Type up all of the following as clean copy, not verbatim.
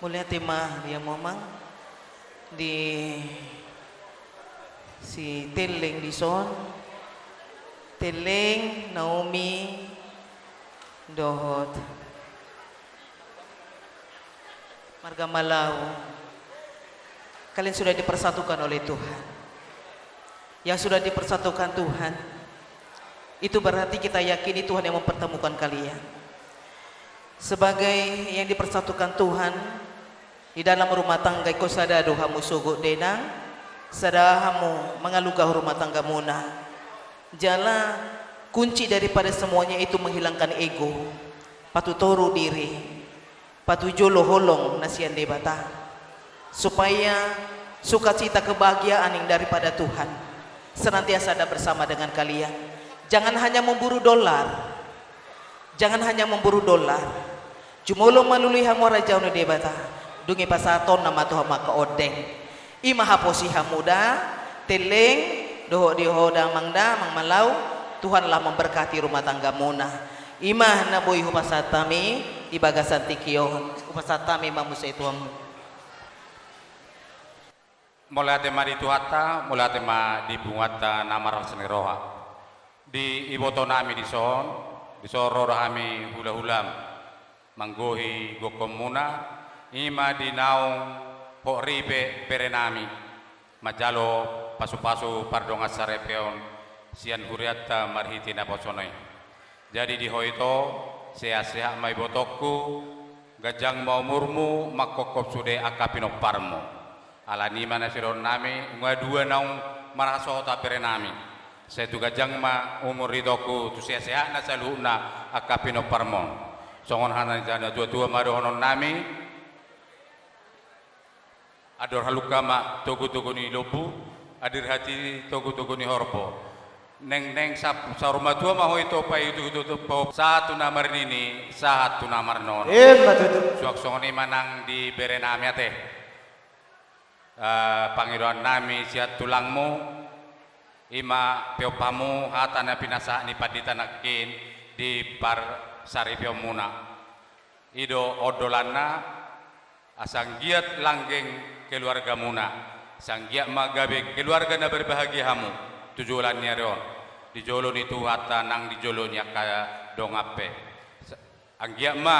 Mulai tema dia momang di si Teleng di son, Teleng Naomi dohot Marga Malau. Kalian sudah dipersatukan oleh Tuhan. Yang sudah dipersatukan Tuhan, itu berarti kita yakini Tuhan yang mempertemukan kalian. Sebagai yang dipersatukan Tuhan di dalam rumah tangga, iko sadado hamu sugo denang, sadahamu mengalugah rumah tangga muna. Jala kunci daripada semuanya itu menghilangkan ego, patutoru diri, patujolo holong nasian debata. Supaya sukacita kebahagiaan yang daripada Tuhan senantiasa ada bersama dengan kalian. Jangan hanya memburu dolar. Jangan hanya memburu dolar. Jumolo malului hamu raja unu debata. Dungi pasaton nama Tuhan maka odeng. Ima haposi hamuda, teleng, doho dihoda mangda, mang malau. Tuhanlah memberkati rumah tangga muna. Ima naboy hupasatami di bagasan tikio. Hupasatami mamusai Tuhan. Mulai tema di tuhata, mulai tema di bungata namar seneroha. Di iboto nami di soro kami hula-hulam manggohi gokomuna ima di naung horibe perenami majalo pasu-pasu pardonga sarepeon sian huriata marhiti naposonoi. Jadi di hoito sehat-sehat mai botokku gajang mau murmu makokop sude akapino parmo. Ala ni mana siron nami dua naung marasota perenami. Saya tu gajang ma umur ridoku tu sehat na saluna akapino parmon. Songon hana jana dua marohonon nami. Ador haluka ma togu ni lobu, adir hati togu ni horpo. Neng saruma tua ma hoi topa itu po satu namar ini satu namar non. Suak songon manang di berenami ate. Pangiruan nami siat tulangmu ima peopamu hatana pinasa ni padita nakin di par sari peomuna ido odolana asang giat langgeng keluarga muna sang giat magabe keluarga na berbahagia hamu tujulannya ron di jolon itu hata nang di jolonnya kaya dongape anggiat ma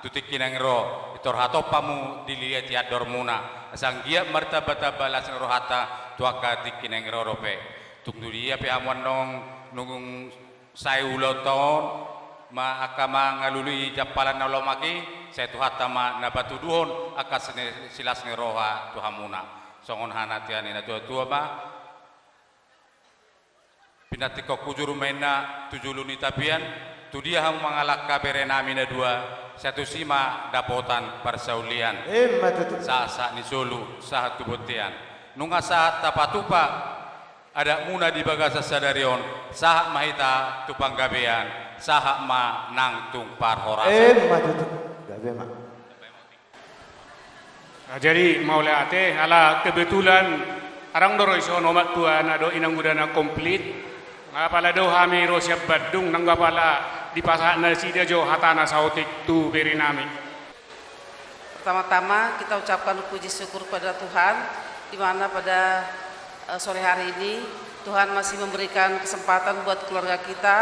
tutikinang ro itor hatopamu dilihat ya dormuna asang giat martabata balas rohata tuaka tikinang ro rope tunggu dia pe amuan nong nungung sai uloton ma akama ngalului japalan nolomaki saya tuhata ma nabatu duhon akas silas ngeroha tuhamuna songon hanatian ina tua ma pinatiko kujuru mena tujuluni tapian tu dia hamu mangalak kabere namina dua satu sima dapotan persaulian sasa ni solu sahat tubutian nunga saat tapatupa ada muna di bagasa sadarion sahak mahita tupang gabean sahak ma nang tungpar horas jadi maulai ate ala kebetulan arang doro iso nomat tuan ado inang budana komplit ngapala do hami ro siap badung nanggapala di pasak nasi dia jo hatana sautik tu beri nami. Pertama-tama kita ucapkan puji syukur pada Tuhan di mana pada sore hari ini Tuhan masih memberikan kesempatan buat keluarga kita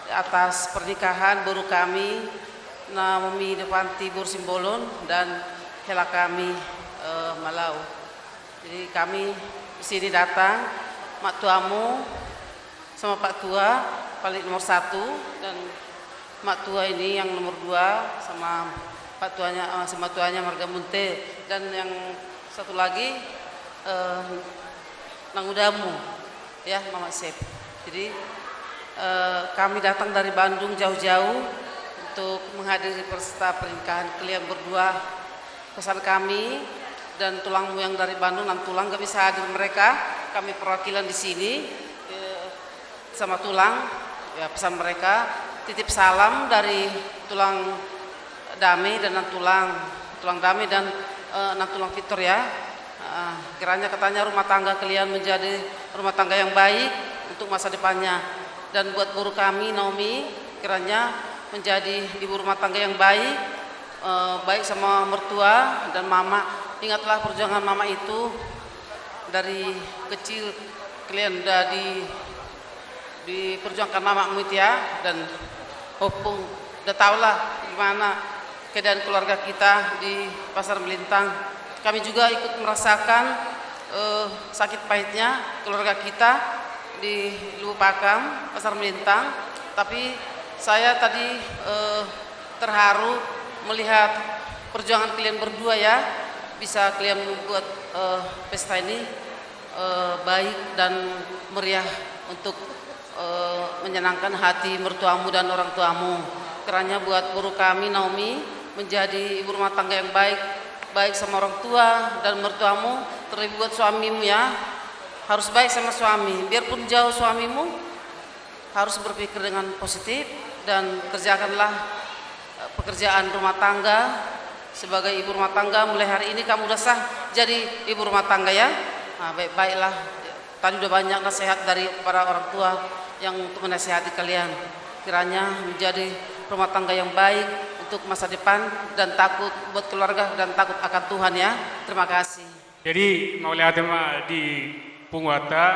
atas pernikahan baru kami Naomi Devanti Bursimbolon dan Hela kami Malau. Jadi kami di sini datang mak tuamu sama Pak Tua paling nomor 1 dan mak tua ini yang nomor 2 sama Pak Tuanya sama tuanya Marga Munte dan yang satu lagi Nangudamu ya Mama Sep. Jadi kami datang dari Bandung jauh-jauh untuk menghadiri pesta pernikahan kalian berdua. Pesan kami dan tulangmu yang dari Bandung dan tulang gak bisa hadir mereka, kami perwakilan di sini sama tulang ya pesan mereka titip salam dari tulang Dame dan tulang Dame dan tulang Victor ya. Kiranya katanya rumah tangga kalian menjadi rumah tangga yang baik untuk masa depannya dan buat guru kami Naomi kiranya menjadi ibu rumah tangga yang baik baik sama mertua dan mama. Ingatlah perjuangan mama itu dari kecil kalian udah diperjuangkan mamamu itu ya, dan Opung udah tahulah gimana keadaan keluarga kita di Pasar Melintang. Kami juga ikut merasakan sakit pahitnya keluarga kita di Lubupakam, Pasar Melintang. Tapi saya tadi terharu melihat perjuangan kalian berdua ya, bisa kalian membuat pesta ini baik dan meriah untuk menyenangkan hati mertuamu dan orang tuamu. Kiranya buat guru kami Naomi menjadi ibu rumah tangga yang baik sama orang tua dan mertuamu, terlebih buat suamimu ya, harus baik sama suami. Biarpun jauh suamimu, harus berpikir dengan positif dan kerjakanlah pekerjaan rumah tangga. Sebagai ibu rumah tangga, mulai hari ini kamu udah sah jadi ibu rumah tangga ya. Nah, baik-baiklah. Tadi udah banyak nasihat dari para orang tua yang untuk menasihati kalian. Kiranya menjadi rumah tangga yang baik untuk masa depan dan takut buat keluarga dan takut akan Tuhan ya. Terima kasih. Jadi maulihat di Punguata,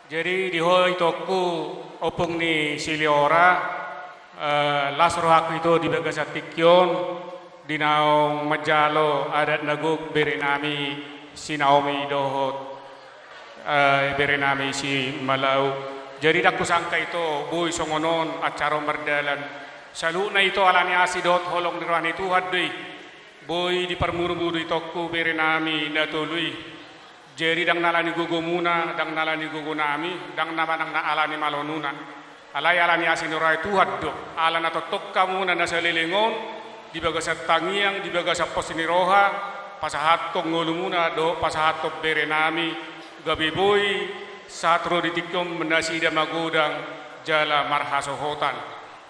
jadi di hoi toku opung ni siliora lasrohak itu di Bagasatikyon di naong majalo adat naguk berenami si Naomi dohot berenami si Malau. Jadi aku sangka itu boy songonon acara merdalan saluna itu alani asidot holong dirani Tuhan deh boy di permuru-muru toku berenami datului. Jadi dang nalani gugu muna dang nalani gugu nami dang nama dang na alani malonuna alai alani asinurai Tuhan do alana totok kamu na nasalilingon di bagasat tangiang di bagasat posiniroha pasahat kong ngolumuna do pasahat tok berenami gabi boy satro ditikom mendasida magudang jala marhasohotan.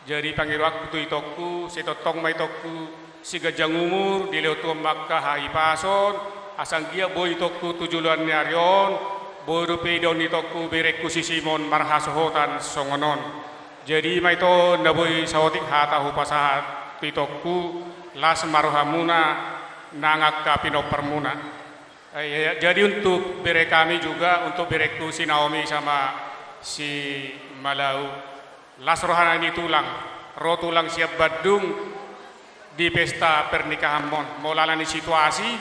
Jadi panggil waktu itokku setotong mai tokku si gajang umur di leutu Makkah hai pason asang gia boy tokku tujulan nyarion boy rupedon itokku berekku si Simon marhasohotan songonon. Jadi mai to naboy sawotik hata hupasahat itokku las marohamuna nangak kapino permuna. Jadi untuk bere kami juga untuk bereku si Naomi sama si Malau las rohana ini tulang rotulang siap Badung di pesta pernikahan molalani situasi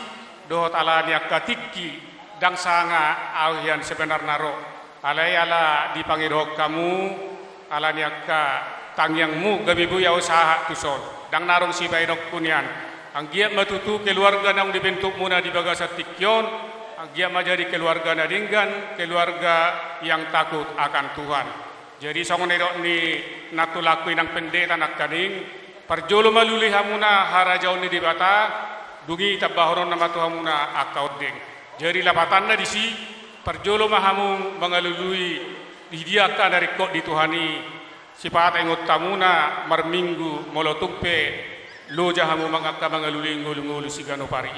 dohot alani akatiki dang sanga awian sebenarnya ro alai ala dipanggil kamu alani akka tangyangmu gabibu ya usaha tuson dang narong si bainok kunyan. Ang giat matutu keluarga nang dibentuk muna di Bagasatikyon, ang giat menjadi keluarga nadinggan, keluarga yang takut akan Tuhan. Jadi songonero ni natulakui nang pendeta nak kaning, perjolo maluli hamuna harajau ni di bata, dugi tabahoron nama Tuhan muna akaudeng. Jadi lapatanna di si, perjolo mahamu mengalului didiakan dari kok dituhani, sifat engot tamuna marminggu molotupe, lo jahamu mangaka mangaluli ngulu-ngulu sigano pari.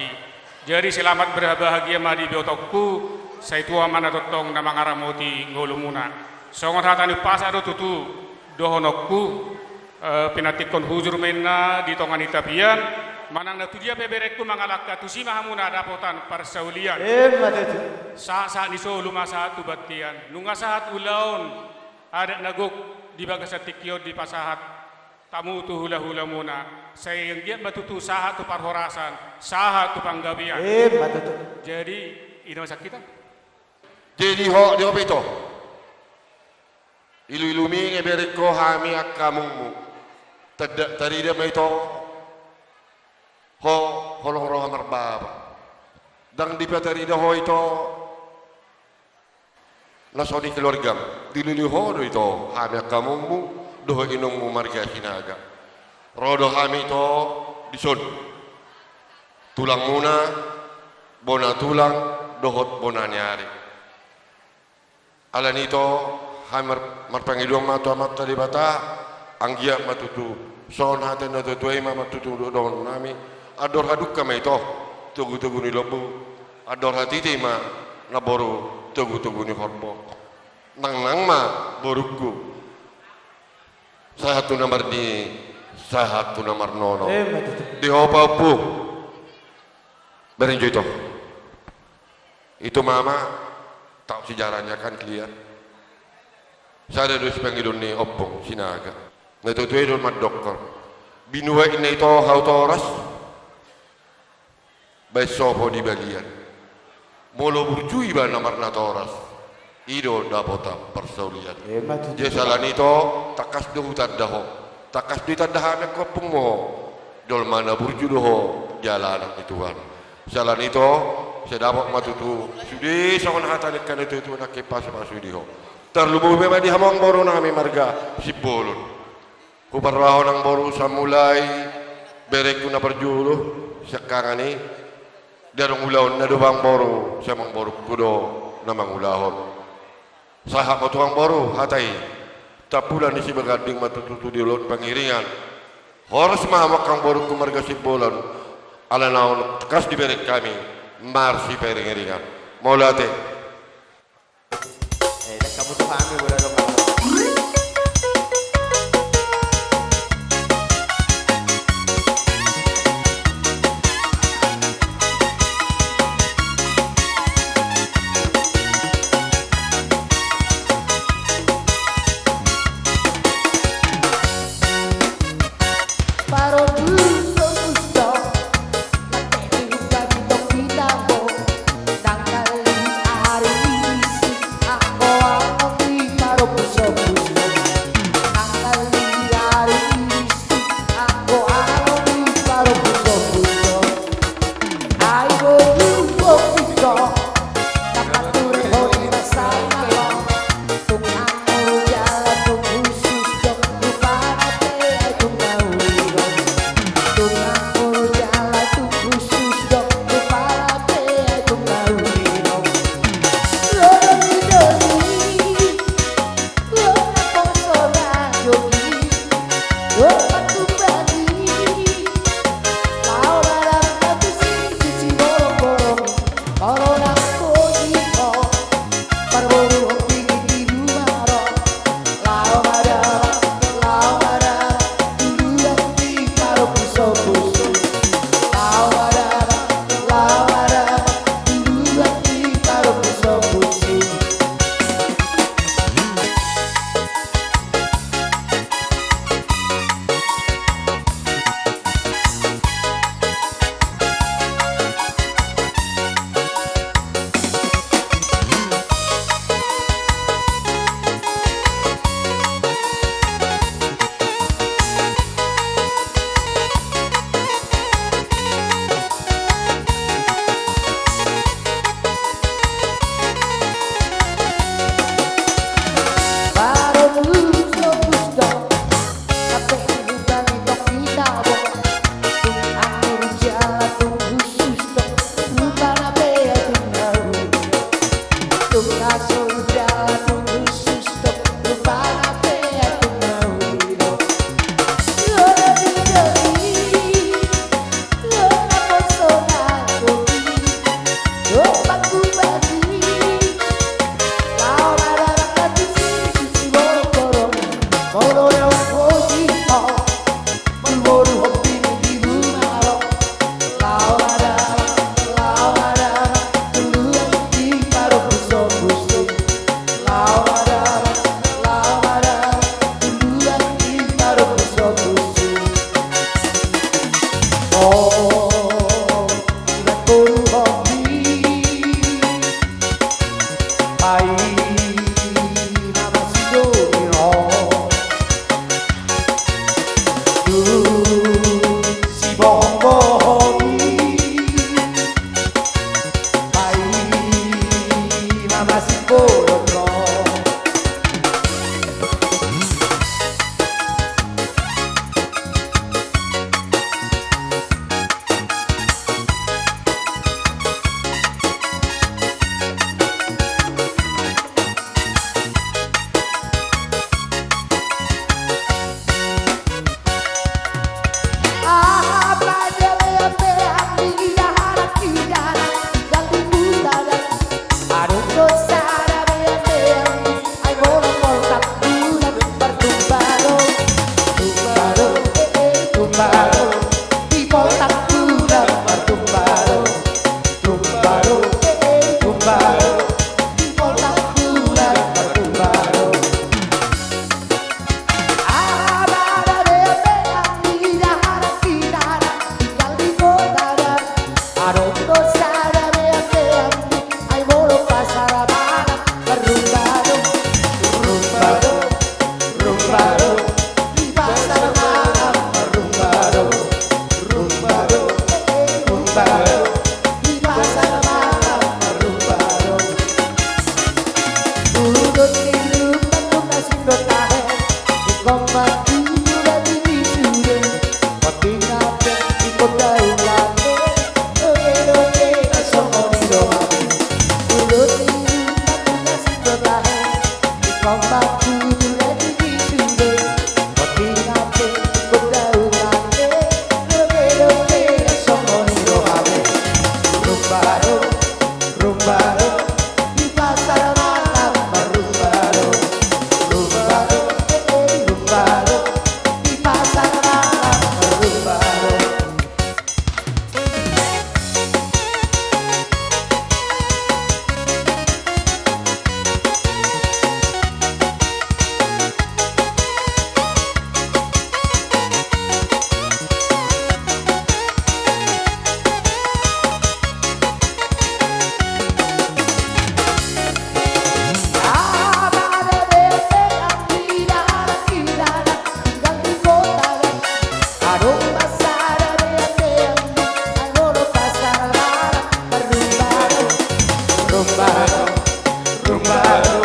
Jadi selamat berbahagia madi biotokku saya tua mana totong na mangaramoti ngulu muna. Songon hatani pasado tutu dohonokku pinatikon hujur menna di tongan itapian manang na tudia peberekku mangalaka tusima hamuna dapotan parsaulian. Sa niso luma saat tubatian nunga saat ulaon ada nagok di Bagasatikyon di pasahat tamu tu hula-hula muna saya yang dia batutu saha tu parhorasan saha tu panggabian jadi ini masa kita jadi ho di opito ilu-ilumi ngebereko hami akamumu tadi dia maito ho holong roha marbaba dang di patari dah ho itu nasoni keluarga dilulu ho do itu hami akamumu doh inong marga hinaga rodo kami to dison tulang muna bona tulang dohot bona nyari ala nito hamar marpangidong mato amat tadi bata anggia matutu son haten na tutuai ma matutu don nami ador haduk kami to tugu-tugu ni lobu ador hatiti ma naboru tugu-tugu ni horbo nang ma boruku satu nomor di Sehat tu namar nono. Di hopa pu. Berinjo itu. Itu mama tahu sejarahnya kan kalian. Saya ada pangilun ni opong sinaga. Natutuwi doon mat doktor. Binuhay na ito hautoras. Besopo di bagian. Molo burjui ba namar na toras. Ido dapota persaulian. Jesalan ito takas do tadaho. Takas do tadahan ko mo. Dol mana burju doho jalanan ituan. Salan ito saya dapat matutu. Sudi sakon hatanik kan itu nakipas masudiho. Terlubu memang di hamang boru nami marga Sibolon. Kuparraho ng boru sa mulai berek ko na perjulu sekarang ini darong ulahon na dubang boru sa mang boru kudo na mangulahon. Sahak mo tuang boru hatay tapulan ni si bagading matututu di ulon pangiringan. Horas mahamak kang boru ko marga Sibolon ala naon kas di berek kami marsi pangiringan. Maulate. Kamu tuh kami udah dong. Para Rumbaro di pasar malam Rumbaro urut tiru penuh kasih dotahe di kombat juga di wisude tapi ngapain di kota ulane oke kasongo di doahe urut tiru penuh kasih dotahe di kombat juga di wisude tapi ngapain di kota ulane oke kasongo di doahe Rumbaro Rumbaro di pasar malam Rumbaro Rumbaro Rumbaro di pasar malam Rumbaro Rumbaro, Rumbaro,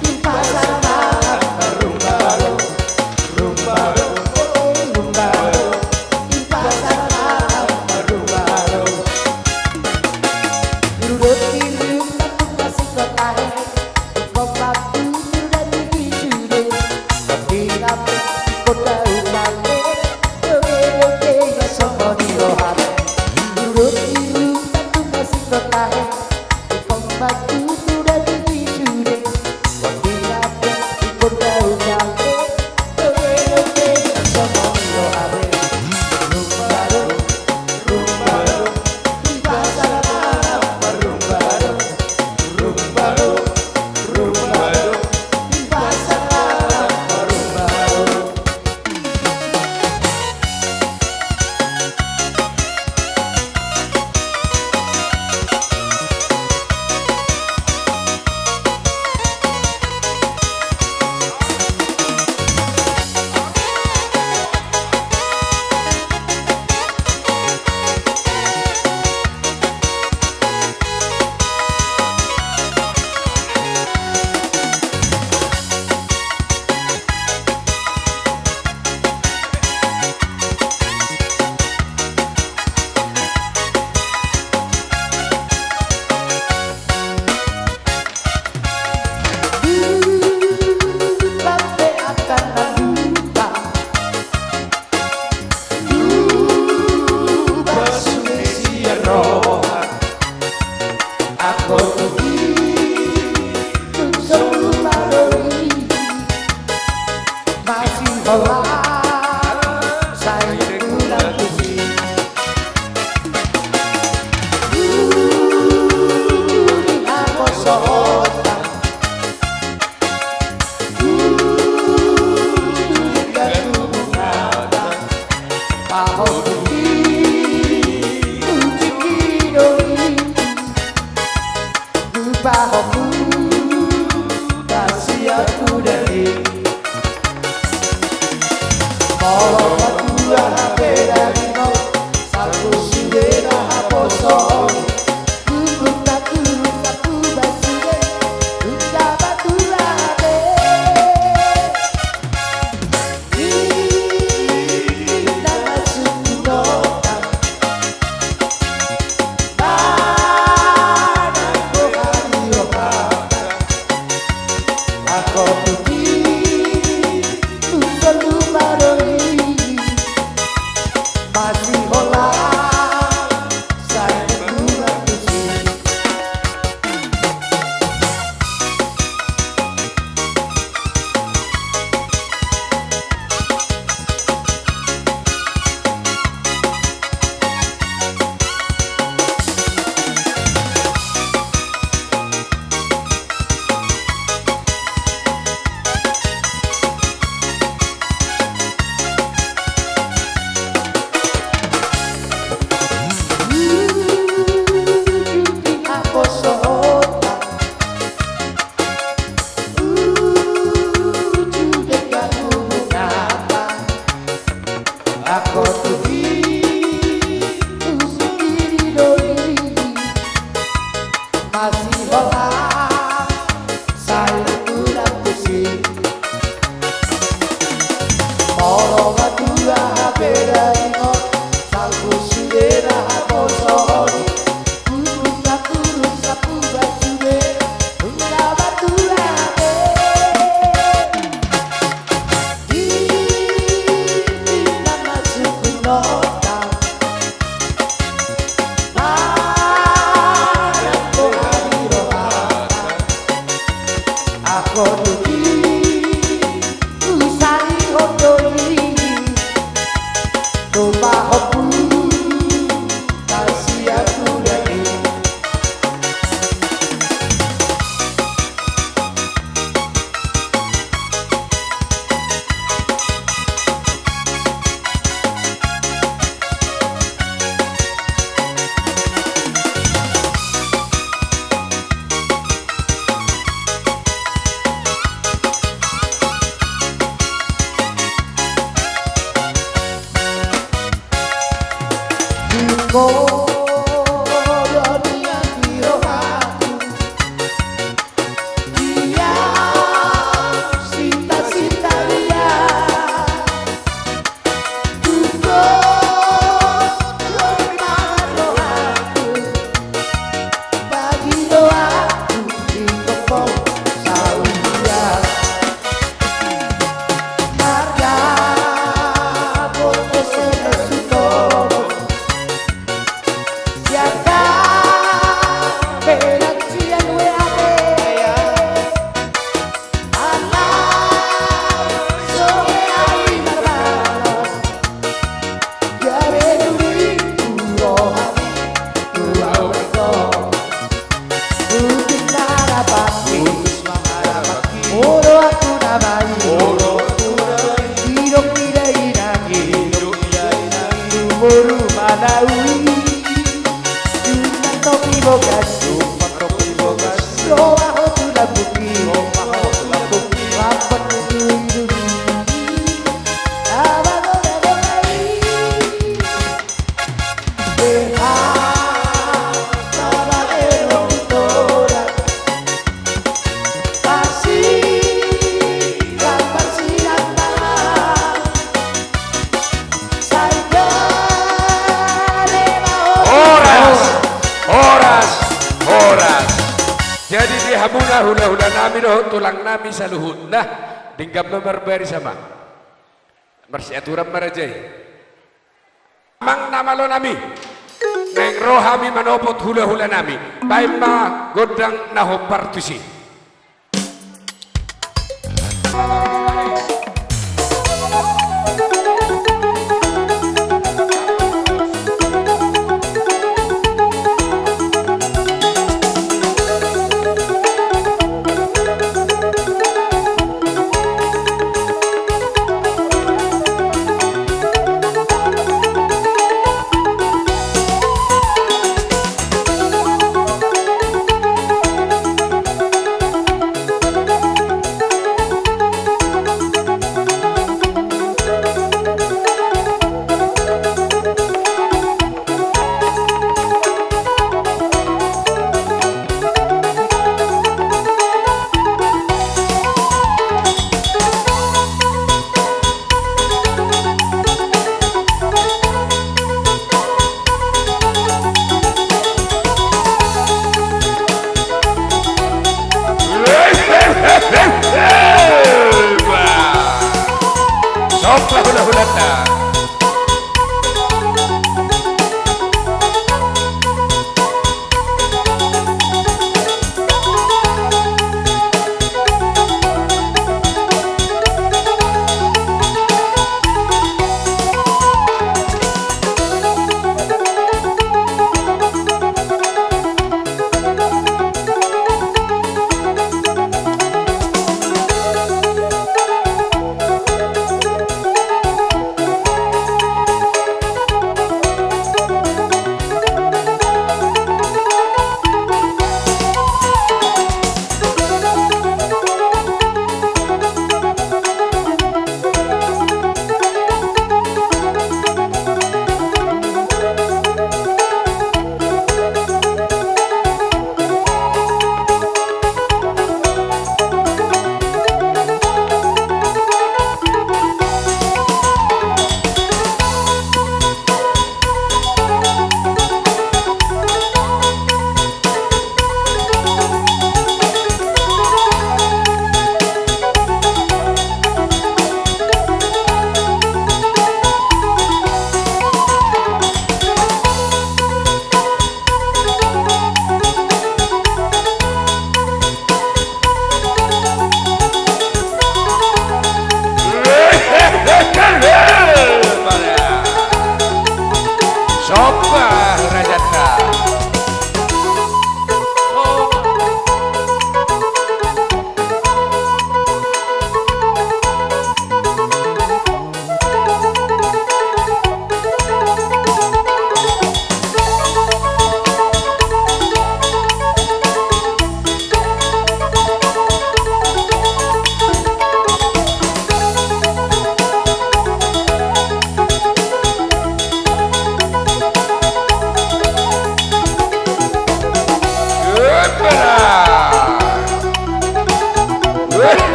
di pasar malam Rumbaro, Rumbaro, Rumbaro, di pasar malam Rumbaro. Urut tiru penuh kasih dotahe, kompak sudah di wisude, tapi ngapain di kota ulane, oke kasongo di doahe. Urut tiru penuh kasih dotahe, kompak bogas Topi bogas Loa hotu la buki Lapan dulu Abang udah baik Beha Tabang erong torak Kasih Gambar siang tangan Saya Horas. Jadi di hamuna hula-hula nami doh tulang nami saluhut. Nah, dinggap nomor beri sama. Mersi aturan marajai. Mang nama lo nami. Neng rohami manopot hula-hula nami. Baik ma godang naho partusi. Soplah hula-hulata.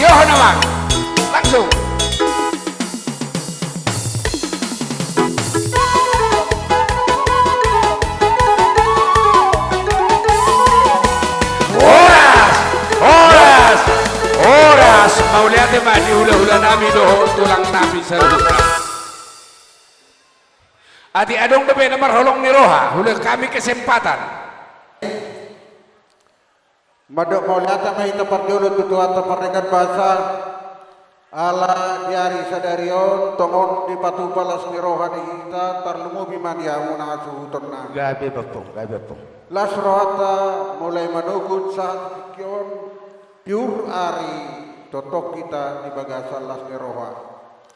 doh nawang. Langsung. Oras mau lihat mah di hula-hula nami doh tulang nami sarudna. Adi adong bebe nomor holong ni roha hula kami kesempatan. Madok mau lihat mah itu perjulu tutuan temerdekaan bahasa ala diari sadarion tongon di patu palas ni roha di kita terlumu bimandia munasu tonna. Gabe bapong. Las rohata mulai menukut saat kion piur ari totok kita di bagasan las roha.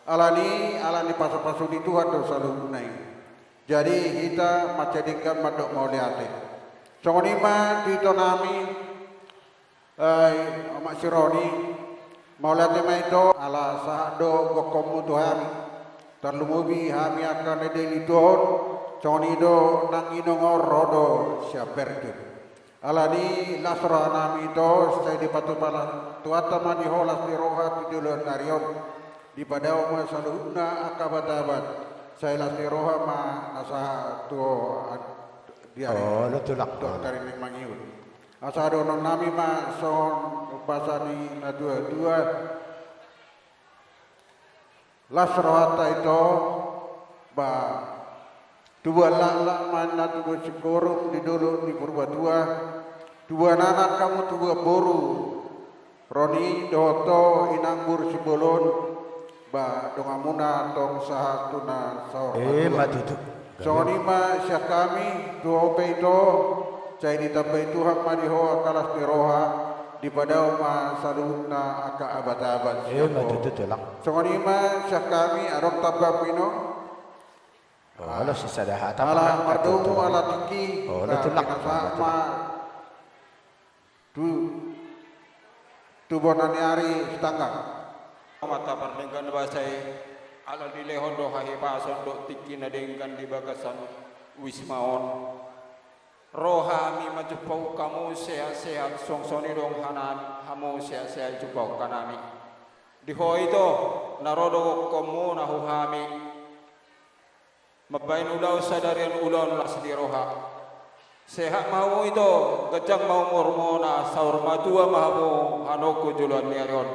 Alani pasu-pasu di Tuhan dosa lunai. Jadi kita macadingkan madok mau lihat. Songonima di tonami amak sironi mau lihat itu ala sahdo gokomu Tuhan. Terlumubi hami akan ada di Tuhan. Songido nang inongor rodo siaperke. Alani lasra nami to saya di patu pala tuata mani holas di roha tidulun narion di padao ma saluna akabatabat saya las di roha ma nasa tuo diari tulak dokter ini mangiut asado non nami ma son pasani na dua lasra ta itu ba dua lala mana dua sigoro di dulu di purba dua nanak kamu dua boru Roni doto inangbur sibolon ba dongamuna tong sahatuna sahor matutu soni ma sya kami dua peito cai ditambai Tuhan madiho akalas diroha di padau ma saluna aka abad-abad matutu tulak soni ma sya kami arok tabapino Halo sisa dah ala mardumu ala tinggi tulak sama tu bonani ari setangga mata perlengkan bahasai ala dilehon do hahi pason do tinggi nadengkan di bagasan wismaon rohami majupau kamu sehat-sehat songsoni dong hanan hamu sehat-sehat jupau kanami diho itu narodo komu nahu hami mabain ulau sadarian ulon las di roha sehat mau itu gejang mau mormona saur madua mahamu hanoku juluan niarion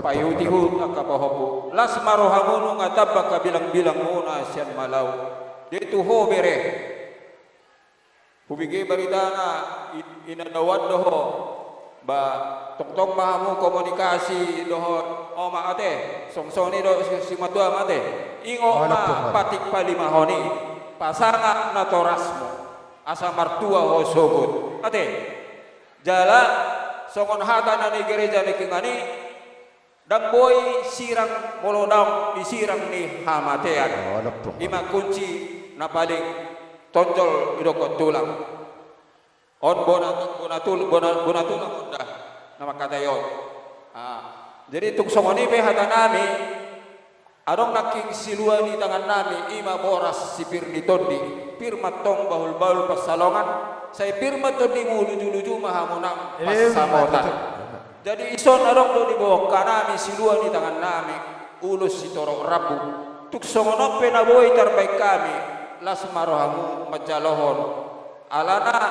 payutihu akapahopu las marohamunu ngatabaka bilang-bilang muna sian malau ditu ho bere hubigi baridana inanawad doho ba tok mahamu komunikasi doho oma ate songsoni do si matua mate ingo ma patik palimahoni pasanga natorasmo asa martua ho sogut ate jala songon hata na ni gereja ni kingani dan boy sirang molodam disirang ni hamatean ima kunci na paling tonjol idokot tulang on bona tulang unda nama kata yon jadi tuk songoni pe hata nami adong naking siluani tangan nami ima boras sipir ni tondi pirmat tong bahul pasalongan saya pirmat tondi mu luju mahamunang pasamotan jadi ison adong do di bawah kanami siluani tangan nami ulus sitorok rabu tuk songono pe na boy terbaik kami las marohamu majalohon alana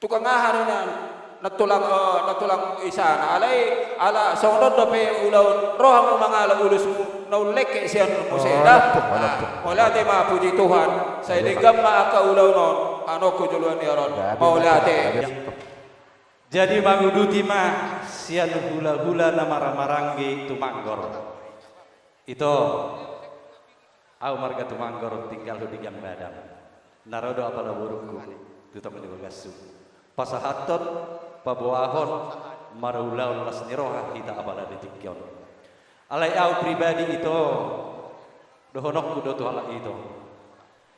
tukang aharunan natulang isana alai ala songdon dope ulaun rohamu mangala ulusmu nauleke sian museda maulate ma puji Tuhan saya digam ma aka ulaunon anoku juluan yaron maulate jadi manguduti ma sian hula-hula nama ramarangge tumanggor itu au marga tumanggor tinggal di gang badan narodo apala burukku tutama di bagasu pasahaton pabuahon maraulau las niroha kita abala ditikyon alai au pribadi itu dohonok kudo to ala itu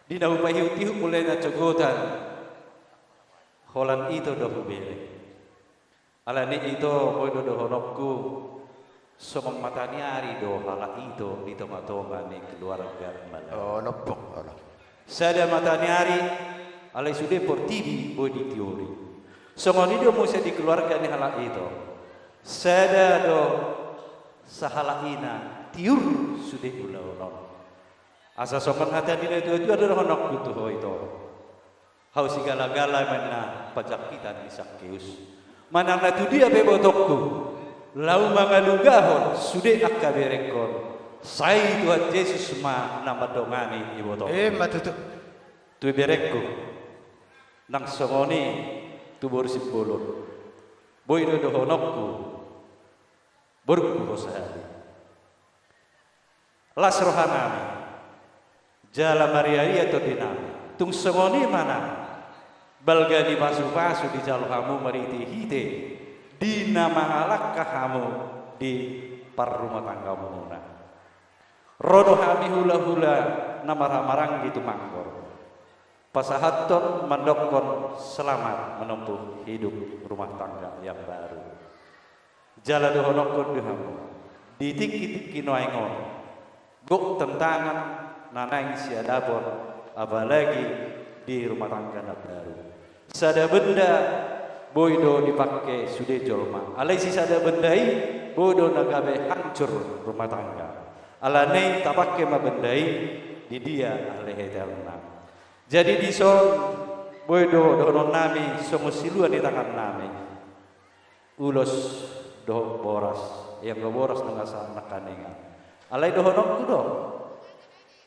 dina upahiu tihu mulai na cogotan holan itu dohu bele alani itu boy dohonokku somong matani ari do hala itu di toma-toma ni keluarga malam nopok sada matani ari alai sudah portibi boy di teori songoni dia mesti dikeluarkan di halak itu Sada do sahalaina tiur sudah ulah-ulah. Asa soman hati itu adalah honok butuh itu. Hau segala-gala mana pajak kita isakkeus. Mana na tu dia bebotokku. Lau mangalugahon sudah akaberekon. Sai Tuhan Yesus ma nama dongani ibotok. Matutu. Tu berekku. Nang songoni tu borsip bolon. Boy do honokku. Borku hosahari. Las rohanami. Jala Maria atau dinami. Tung songoni mana? Balga di pasu-pasu di jalo kamu meriti hite. Di nama alak kamu di parrumah tanggamu muna. Rodo kami hula-hula nama ramarang gitu manggor. Pasahaton mandokon selamat menempuh hidup rumah tangga yang baru. Jala dohonokon dihamu. Di tiki-tiki noengon. Gok tentangan nanang siadabon apalagi di rumah tangga yang baru. Sada benda boydo dipakai sudah jolma. Alai si sada bendai boydo nagabe hancur rumah tangga. Alanai tak pakai mabendai di dia alai eterna. Jadi di son boydo donon nami somusiluan di tangan nami. Ulos doh boras yang boras nangasa nakaninga. Alai dohonok kudo.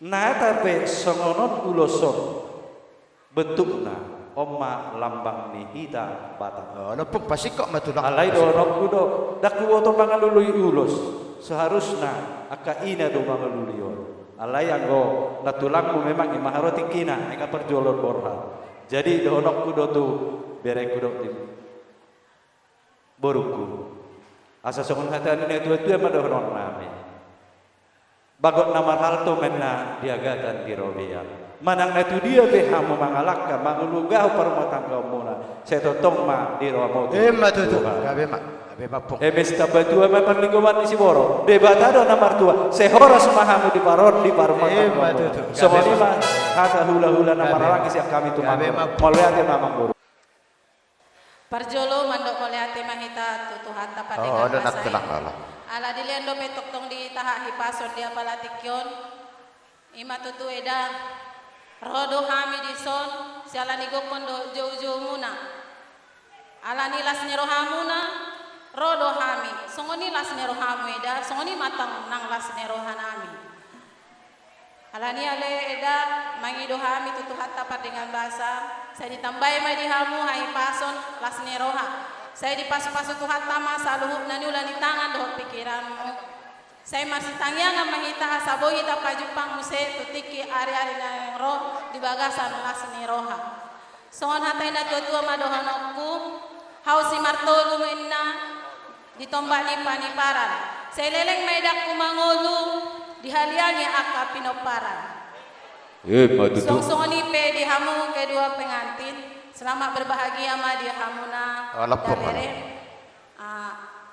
Nah tapi songonon uloson bentukna Oma lambang ni hita batang. Napuk pasti kok matulak. Alai dorok kudo. Daku woto mangalului ulos. Seharusnya aka ina do mangalulion. Alai anggo natulangmu memang imaharoti kina eka perjolon borha. Jadi dorok kudo tu berek kudo di boruku. Asa songon hatan ni tua-tua madohron nami. Bagot nama halto menna diagatan di robian. Manang itu dia behamu mangalakka mangulugah parumah tangga muna. Saya totong ma di romo. Matutu. Gabe mak. Gabe mapung. Mesta batua ma perlingkungan isi boro. Debatado nama tua. Sehoras mahamu di paror di parumah tangga. Matutu. Semua lima kata hula-hula nama raraki siap kami tu mamang. Moliate mamang buru. Parjolo mandok moliate mahita tutuhan tapat Oh, ada nak pasai. tenang lah. Ala diliando petok tong di taha hipason dia palatikyon. Ima tutu eda. Rodo hami di son siala ni gokon do jauh-jauh muna. Ala nilas ni rohamuna rodo hami. Songoni las ni rohamu eda, songoni matang nang las ni rohanami. Ala ni ale eda mangido hami tutu hatta pat dengan bahasa. Saya ditambahi mai di hamu hai pason las ni roha. Saya dipasu-pasu tu hatta ma saluhuk nani ulan di tangan do pikiranmu. Saya masih tangyangan mahita sabohi dapat jupang muse tutiki ari-ari nang roh di bagasan lasni roha. Songon hatai na tua-tua madohanokku hausi martolu minna ditombak ni paniparan. Saya leleng medakku mangolu dihaliani aka pinoparan. Song-songoni pe dihamu kedua pengantin. Selamat berbahagia ma dihamuna dalere.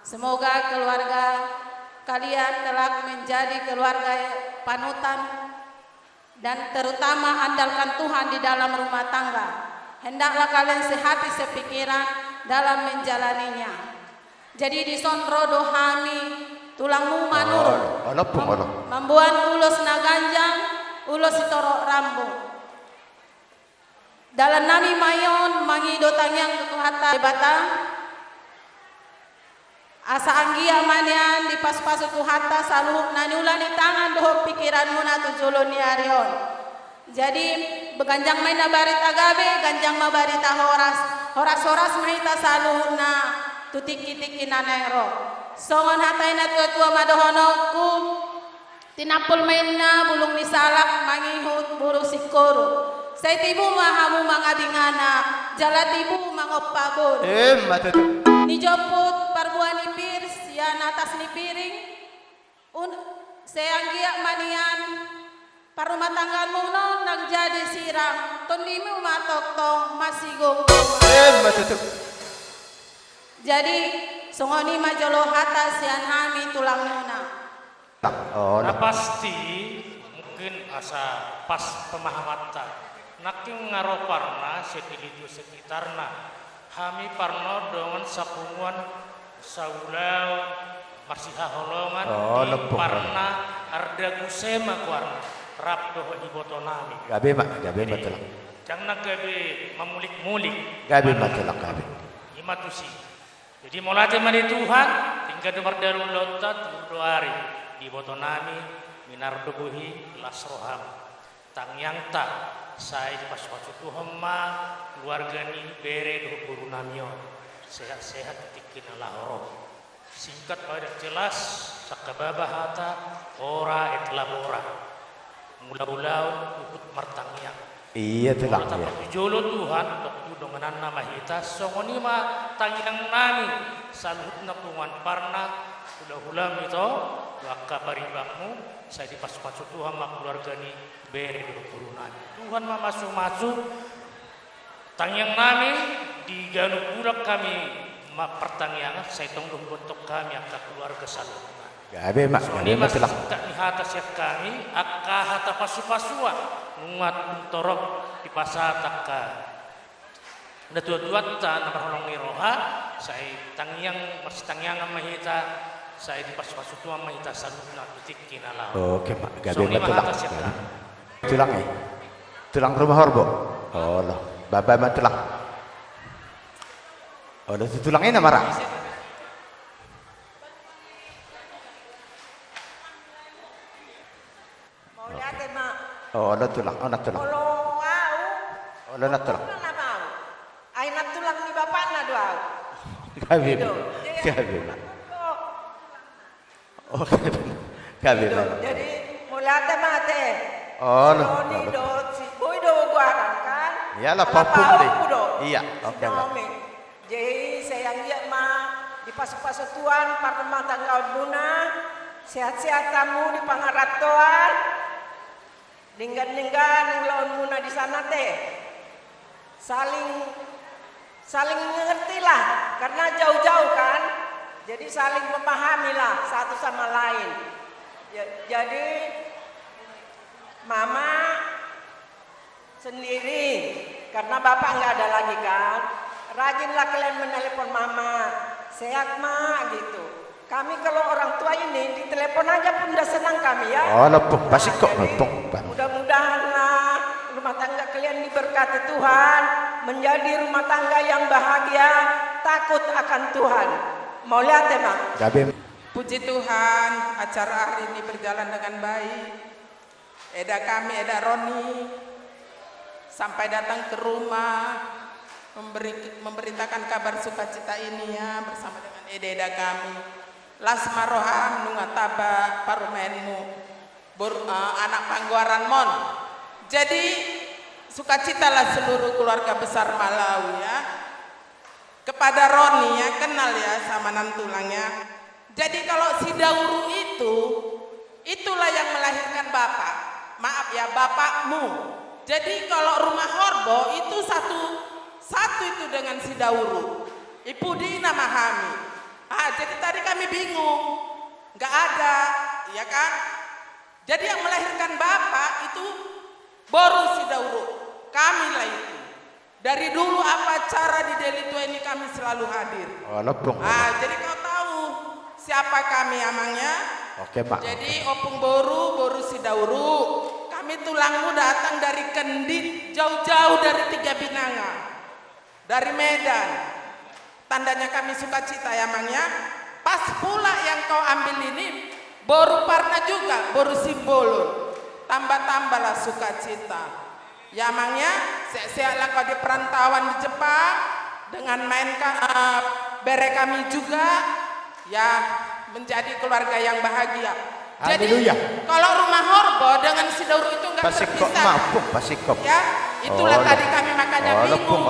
Semoga keluarga kalian telah menjadi keluarga panutan dan terutama andalkan Tuhan di dalam rumah tangga. Hendaklah kalian sehati sepikiran dalam menjalaninya. Jadi di sonrodo hami tulangmu manurun. Membuat ulos naganjang, ulos sitorok rambung. Dalam nami mayon mangido tangyang tutuhata batang. Asa anggia manian di pas-pas tu hatta saluh naniulan di tangan doh pikiranmu na tujulon ni arion. Jadi beganjang main na barita gabe, ganjang ma barita horas. Horas-horas mahita saluh na tutiki-tiki nanero. Songon hatai na tua-tua madohonokku. Tinapul main na bulung misalak mangihut buru sikoro. Saya tibu mahamu mangabingana, jala tibu mangopabon. Matutu. Ni joput parbuan ni pirs yan atas ni piring seanggiak manian parumah tangga muno nang jadi sirang tondimu matoktong masih gonggong jadi songoni majolo hata sian hami tulang nuna nah pasti mungkin asa pas pemahamatan naking ngaroparna setilidu sekitarna kami parno dengan sapunguan saulau marsiha holongan lepuk. parna arda gusema kuarna rap doho iboto nami Gabe betul. jangan gabe memulik-mulik Gabe betul gabe. imatusi. Jadi molate mani Tuhan tinggal di mardalu lautat doari di boto nami minar dobuhi lasroham tangyang tak saya pas waktu Tuhan ma keluarga ni bere doh guru namio sehat-sehat tikin lahoro singkat pada jelas sakababa hata ora et labora mula-mula ukut martangyang. Iya telah Tapi jolo Tuhan doktu dengan nama hita songoni ma tangyang nami salut na pungan parna hula-hula mito waka paribangmu saya dipas-pasu Tuhan ma keluarga ni bere turunan Tuhan ma masuk-masuk tangyang nami di ganu budak kami ma pertangyangan saya tunggu bentuk kami akan keluarga salut. Gabe betul. Tak ni hata siap kami akka hata pasu-pasua nungat torok di pasar takka. Na dua-dua ta na parolong ni roha saya tangyang masih tangyangan mahita saya di pasu-pasu tua mahita saluna titik kinala. Oke mak gabe So, ni betul. hata siap kami. Tulang tulang rumah horbo. Oh loh, baba betul. Oh loh tulangnya marah. Oh, nak tulang. Oh, nak tulang. Oh, nak tulang. Ay natulang ni bapak na doa. Gabe. Gabe. Oh, gabe. Jadi mulate mate. Oh, no. Ni do si boy do guaran kan. Iyalah papum deh. Iya, oke lah. Jadi sayang dia mah di pasu-pasu tuan para rumah tangga buna sehat-sehat tamu di pangaratoan. Dinggan-dinggan lawan muna di sana teh. Saling mengerti lah karena jauh-jauh kan. Jadi saling memahami lah satu sama lain. Jadi mama sendiri karena bapak nggak ada lagi kan. Rajinlah kalian menelepon mama. Sehat ma gitu. Kami kalau orang tua ini ditelepon aja pun udah senang kami ya. Oh, lepuk pasti kok lepuk. Mudah-mudahanlah rumah tangga kalian diberkati Tuhan, menjadi rumah tangga yang bahagia, takut akan Tuhan. Mau lihat ya, Bang? Gabe. Puji Tuhan, acara hari ini berjalan dengan baik. Eda kami, Eda Roni, sampai datang ke rumah, memberitakan kabar sukacita ini ya, bersama dengan Eda kami. Lasma roham nungataba parumenmu anak pangguaran mon. Jadi sukacitalah seluruh keluarga besar Malawi ya. Kepada Roni ya, kenal ya sama nantulangnya. Jadi kalau si Dauru itulah yang melahirkan bapak. Maaf ya, bapakmu. Jadi kalau rumah Horbo itu satu itu dengan si Dauru. Ibu Dina memahami. Jadi tadi kami bingung, nggak ada, ya kan? Jadi yang melahirkan bapak itu baru si Dauru, kami lah itu. Dari dulu apa acara di Deli Tua ini kami selalu hadir. Oh, lepung. Jadi kau tahu siapa kami amangnya? Oke, Pak. Jadi opung boru si Dauru. Kami tulangmu datang dari Kendit, jauh-jauh dari Tiga Binanga, dari Medan. Tandanya kami sukacita ya mangnya. Pas pula yang kau ambil ini boru parna juga, boru simbolon. Tambah-tambahlah sukacita. Ya mangnya, sehat-sehatlah kau di perantauan di Jepang dengan main bere kami juga ya menjadi keluarga yang bahagia. Jadi kalau rumah Horbo dengan si Dauru itu enggak terpisah. Pasikop. Ya, itulah tadi kami makanya bingung.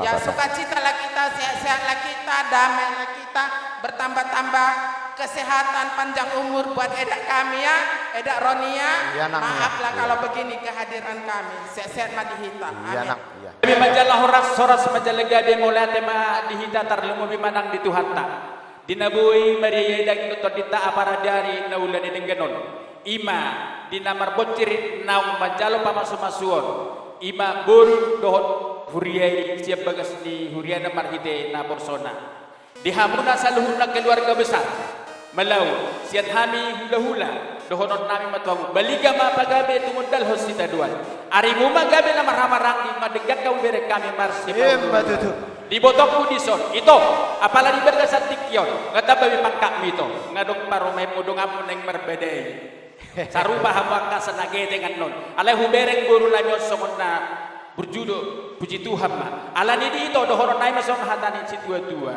Ya sukacitalah kita, sehat-sehatlah kita, damailah kita, bertambah-tambah kesehatan, panjang umur buat edak kami ya, edak Ronia. Maaflah kalau begini kehadiran kami. Sehat-sehat madihita. Amin. Kami majalah horas soras majalah gabe molate ma dihita tarlumu bimanang di Tuhanta. Dinabui Maria daging nutor dita apara dari naulani denggenon. Ima dinamar bocir naum majalo pamasumasuon. Ima buru dohot huriai siap bagas di huriana marhite na borsona. dihamuna saluhuna keluarga besar melau sian hami hula-hula dohonon nami matuamu baliga ma pagabe tumundal hosita dual arimu magabe na marhamarang di madegat kau bere kami marsi di botokku di son itu apala di bergasat tikyon ngata babi pangkak mito ngadok paromai mudong amun neng merbedei sarupa hamba kasanage dengan non alai hubereng guru lanyo songonna berjudul puji Tuhan ma alani di itu dohonon nai mason hatani situa-tua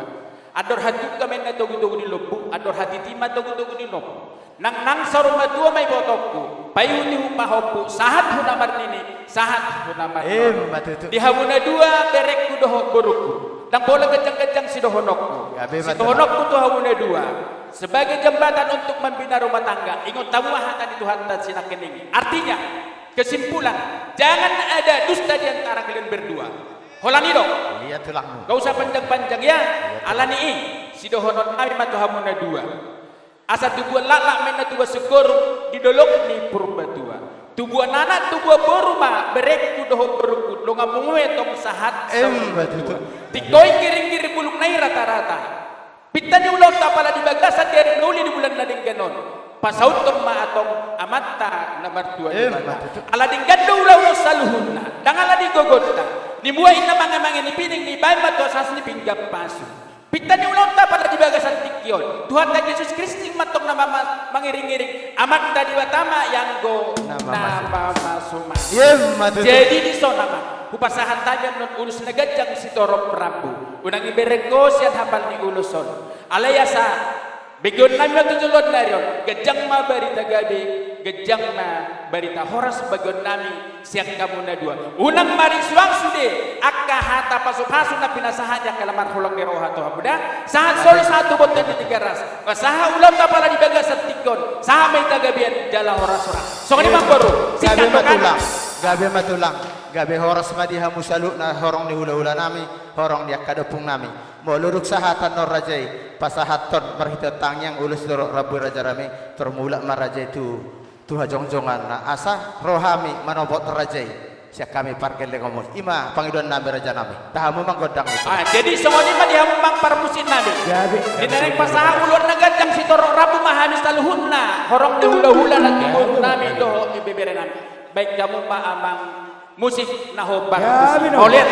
ador hatu kami na togu-togu di lobu ador hati tima togu-togu di lobu nang saruma tua mai botokku payuni hupahopu sahat hunamar nini sahat hunamar di hamuna dua berekku doho boruku nang bola kejang-kejang si dohonokku si dohonokku tuh hamuna dua sebagai jembatan untuk membina rumah tangga ingat tamu hatan itu hatan sinakening artinya kesimpulan jangan ada dusta di antara kalian berdua holani dong iya tulangmu gak usah panjang-panjang ya alani si dohonon nami matu hamuna dua asa tubuh lalak mena tubuh syukur didolok ni purba tua tubuh anak tubuh boruma berekku doho berukut lo ngamungue tong sahat tikoi kiring-kiring bulung nai rata-rata pitani ulau tapala di bagasan dari nuli di bulan lading ganon pasaut tong maatong amata nomor 2 ala dinggando ulau saluhunna dangala di gogota ni buai na mangamang ni pining ni bay mato sas ni pinggam pasu pitani ulau tapala di bagasan tikyon Tuhan dan Yesus Kristus matong nama mangiring-iring amat tadi watama yang go nama masuma jadi di sonama upasahan tanya non ulus negajang si torok Prabu unang ibereko siat hafal ni uluson alayasa begon nami tutulon narion gejang ma barita gabe gejang ma barita horas bagon nami siang kamu na dua unang mari suang sude akka hata pasu-pasu na pinasahaja kalamar hulang ni roha to habuda sahat solo satu botan di tiga ras saha ulam tapala di bagasan tikon saha may tagabian jala horas ora so ni mangkoro sikat matulang gabe horas madiha musalu na horong ni hula-hula nami horong dia kadopung nami mo luruk sahatan nor rajai pasahaton marhita tangyang ulus dorok rabu raja rami termula marajai tu hajong-jongan na asa rohami manobot rajai siak kami parkel ngomong ima pangiduan nami raja nami tahamu manggodang itu jadi semuanya mah dia mang parmusin nami dinereng pasaha ulun nagadang si torok rabu mahamis taluhunna horong ni hula-hula lagi nami doho ibebere nami baik kamu ma amang musik nahobar oleh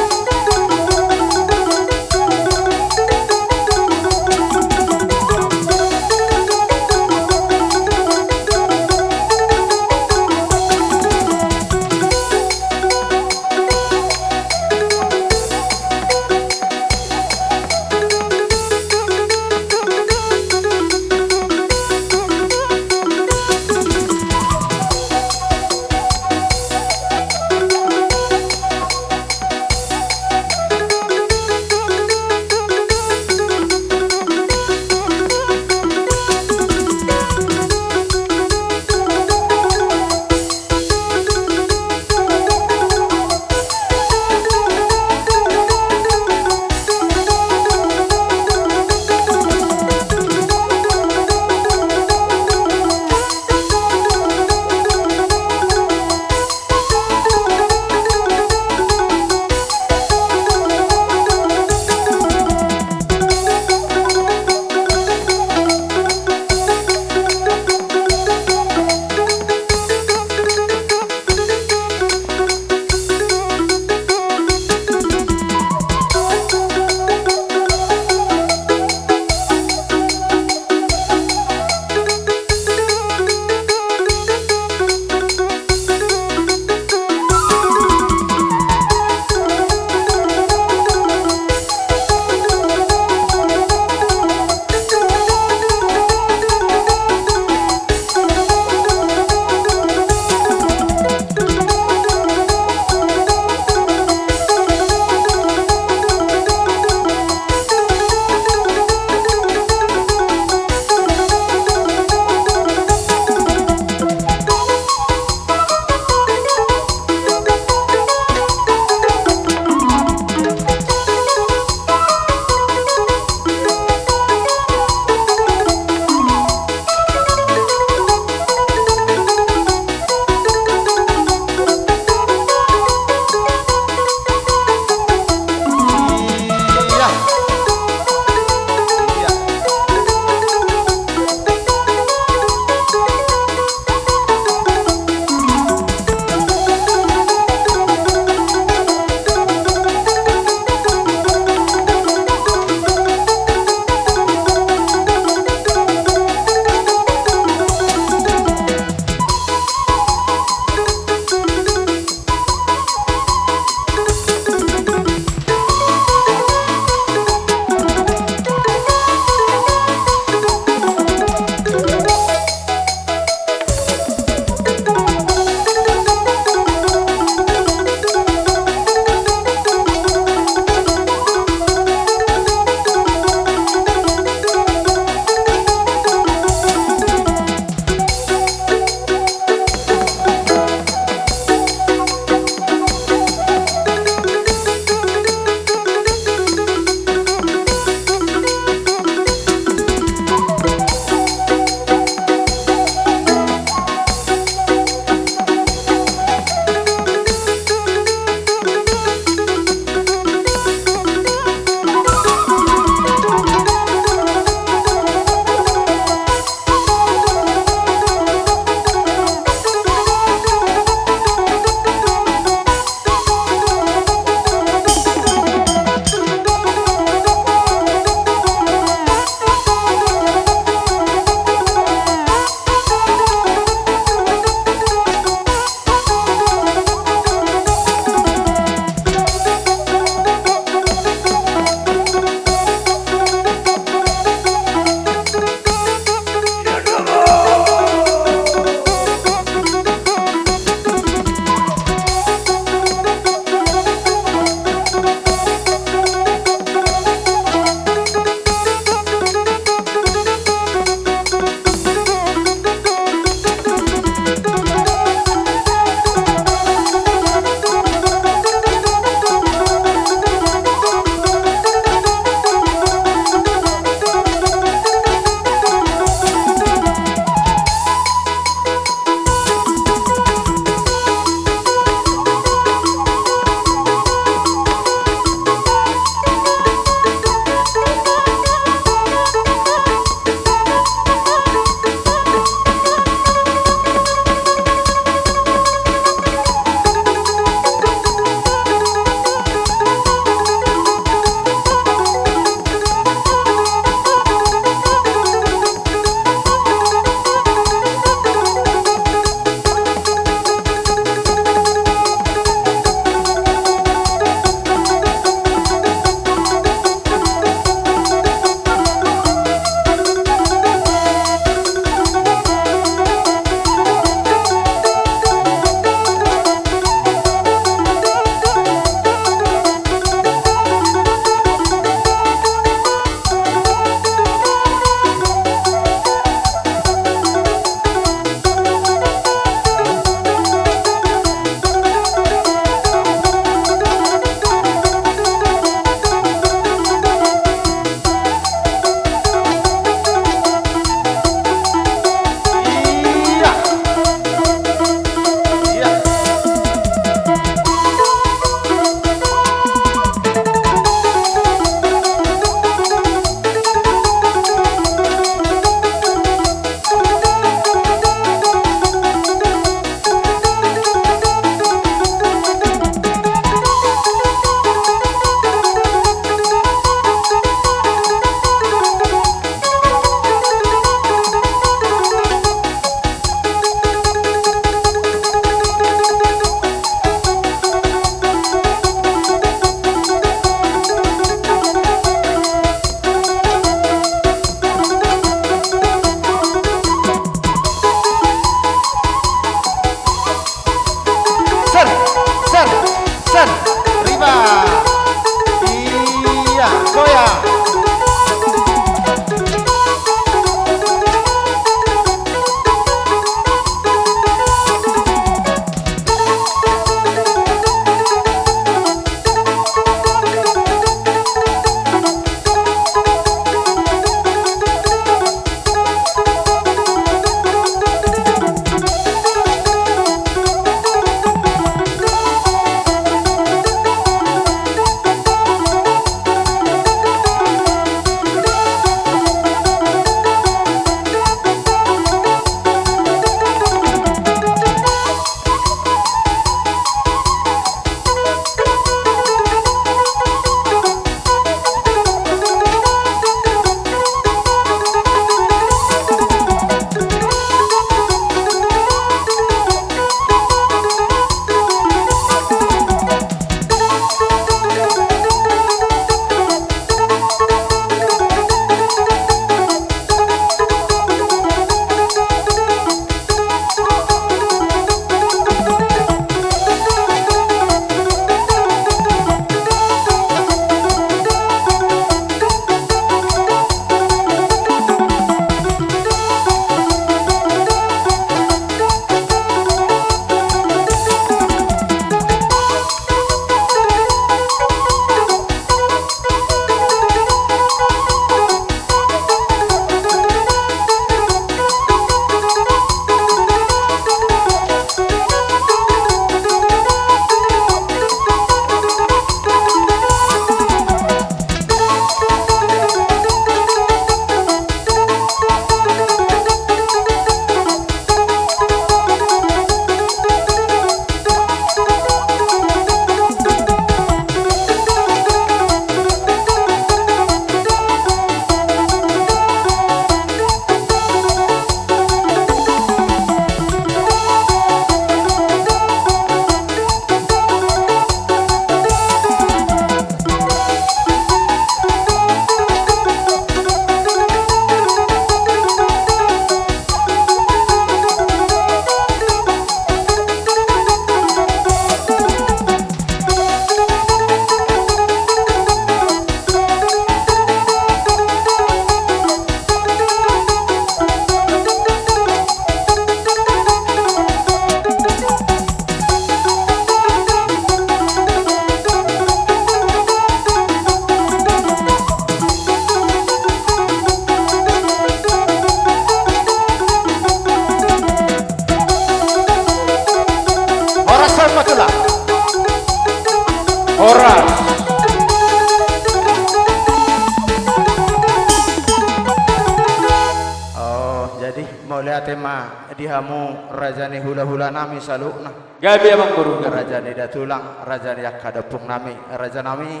Maulaya tema dihamu rajani hula-hula nami salukna. Gabi abang guru. Rajani datulang, rajani akadapung nami, raja nami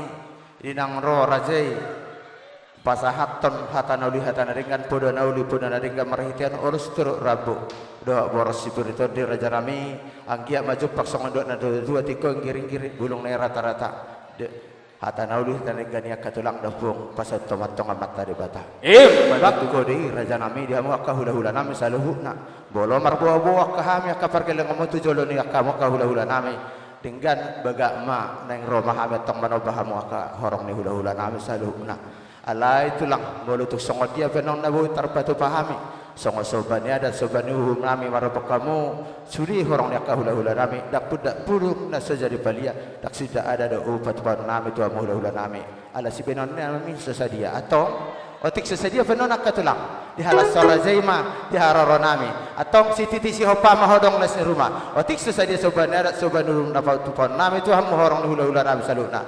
dinang ro rajai pasahaton hatanauli hatanaringan podo nauli podo naringan marhitian urus turuk rabu doa boros sipurito di raja nami angkia maju paksong dua nado dua tiko giring-giring gulung nih rata-rata hatanauli hatanaringan ya katulang dapung pasat tomat-tomat mata di bata bak kodi raja nami dia mau hula-hula nami saluhuna bolo marbuah-buah kahami akaparkeleng ngomotu joloni akamu hula-hula nami dengan bagak ma neng romah ame tong manobahamu aka horong ni hula-hula nami saluhuna alai tulang bolu tuk songo dia penong nabu tarpatu pahami songo sobania dan sobani uhum nami marabak kamu suri horong ni aka hula-hula nami dak puduk na sejadi palia dak sudah ada do upat pan nami tu amu hula-hula nami ala si benon nami sesadia atau otik sesadia penon aka tulang di halas sorazaima di haroro nami atau si titi si hopa mahodong nas rumah otik sesadia sobania dan sobani uhum napa tu pan nami tu amu horong ni hula-hula nami saluna